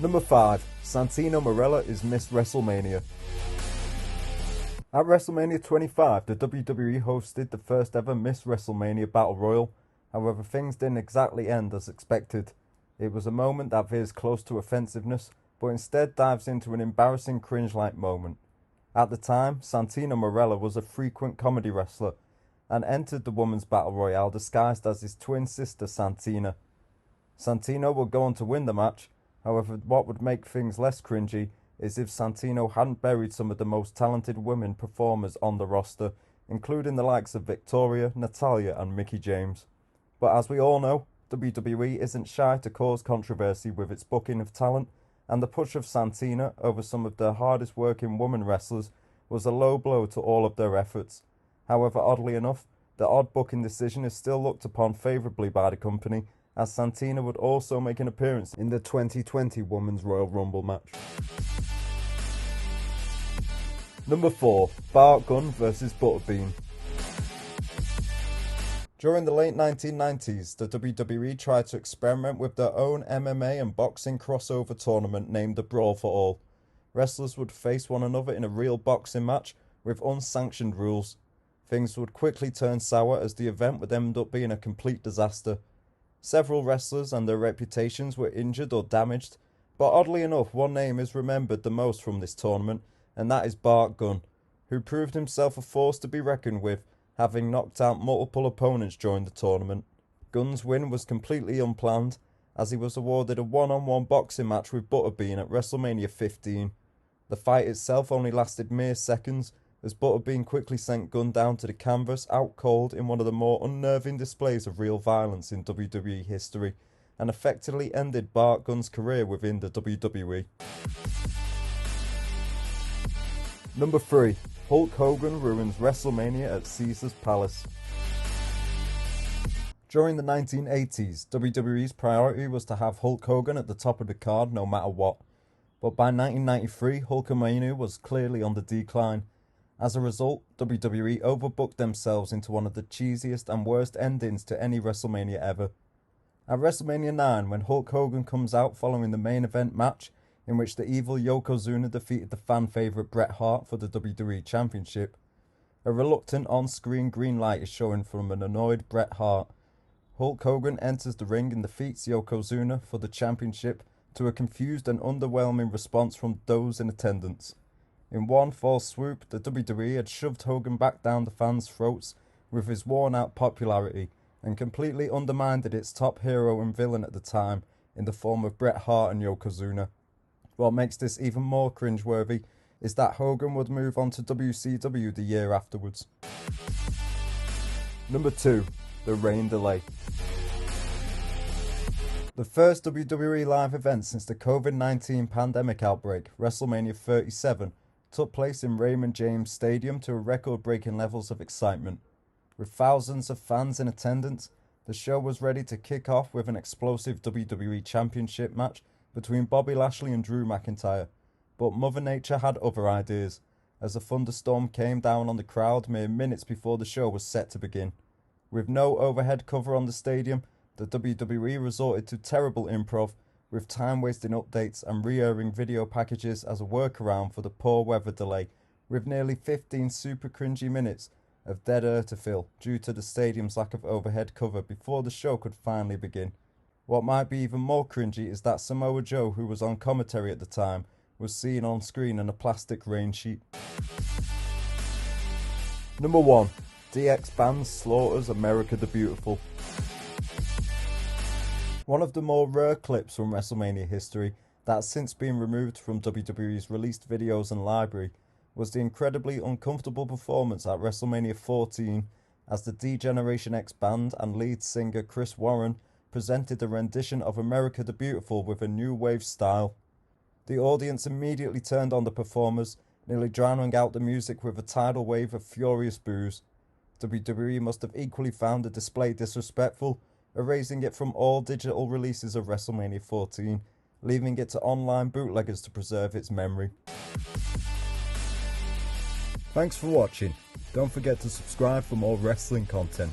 Number 5. Santino Marella is Miss WrestleMania. At WrestleMania 25, the WWE hosted the first ever Miss WrestleMania Battle Royal. However, things didn't exactly end as expected. It was a moment that veers close to offensiveness, but instead dives into an embarrassing cringe-like moment. At the time, Santino Marella was a frequent comedy wrestler and entered the Women's Battle Royale disguised as his twin sister Santina. Santino would go on to win the match. However, what would make things less cringy is if Santino hadn't buried some of the most talented women performers on the roster, including the likes of Victoria, Natalya and Mickie James. But as we all know, WWE isn't shy to cause controversy with its booking of talent, and the push of Santina over some of their hardest working women wrestlers was a low blow to all of their efforts. However, oddly enough, the odd booking decision is still looked upon favourably by the company, as Santina would also make an appearance in the 2020 Women's Royal Rumble match. Number 4. Bart Gunn vs Butterbean. During the late 1990s, the WWE tried to experiment with their own MMA and boxing crossover tournament named the Brawl for All. Wrestlers would face one another in a real boxing match with unsanctioned rules. Things would quickly turn sour as the event would end up being a complete disaster. Several wrestlers and their reputations were injured or damaged, but oddly enough, one name is remembered the most from this tournament, and that is Bart Gunn, who proved himself a force to be reckoned with, having knocked out multiple opponents during the tournament. Gunn's win was completely unplanned, as he was awarded a one-on-one boxing match with Butterbean at WrestleMania 15. The fight itself only lasted mere seconds, as Butterbean quickly sent Gunn down to the canvas out cold in one of the more unnerving displays of real violence in WWE history, and effectively ended Bart Gunn's career within the WWE. Number 3. Hulk Hogan ruins WrestleMania at Caesar's Palace. During the 1980s, WWE's priority was to have Hulk Hogan at the top of the card no matter what, but by 1993 Hulkamania was clearly on the decline. As a result, WWE overbooked themselves into one of the cheesiest and worst endings to any WrestleMania ever. At WrestleMania 9, when Hulk Hogan comes out following the main event match, in which the evil Yokozuna defeated the fan favourite Bret Hart for the WWE Championship, a reluctant on-screen green light is shown from an annoyed Bret Hart. Hulk Hogan enters the ring and defeats Yokozuna for the championship to a confused and underwhelming response from those in attendance. In one false swoop, the WWE had shoved Hogan back down the fans' throats with his worn-out popularity and completely undermined its top hero and villain at the time in the form of Bret Hart and Yokozuna. What makes this even more cringeworthy is that Hogan would move on to WCW the year afterwards. Number 2. The rain delay. The first WWE live event since the COVID-19 pandemic outbreak, WrestleMania 37, took place in Raymond James Stadium to record-breaking levels of excitement. With thousands of fans in attendance, the show was ready to kick off with an explosive WWE Championship match between Bobby Lashley and Drew McIntyre. But Mother Nature had other ideas, as a thunderstorm came down on the crowd mere minutes before the show was set to begin. With no overhead cover on the stadium, the WWE resorted to terrible improv, with time-wasting updates and re-airing video packages as a workaround for the poor weather delay, with nearly 15 super cringy minutes of dead air to fill due to the stadium's lack of overhead cover before the show could finally begin. What might be even more cringy is that Samoa Joe, who was on commentary at the time, was seen on screen in a plastic rain sheet. Number 1. DX Band slaughters America the Beautiful. One of the more rare clips from WrestleMania history that has since been removed from WWE's released videos and library was the incredibly uncomfortable performance at WrestleMania 14 as the D-Generation X Band and lead singer Chris Warren presented a rendition of America the Beautiful with a new wave style. The audience immediately turned on the performers, nearly drowning out the music with a tidal wave of furious boos. WWE must have equally found the display disrespectful, erasing it from all digital releases of WrestleMania 14, leaving it to online bootleggers to preserve its memory. Thanks for watching. Don't forget to subscribe for more wrestling content.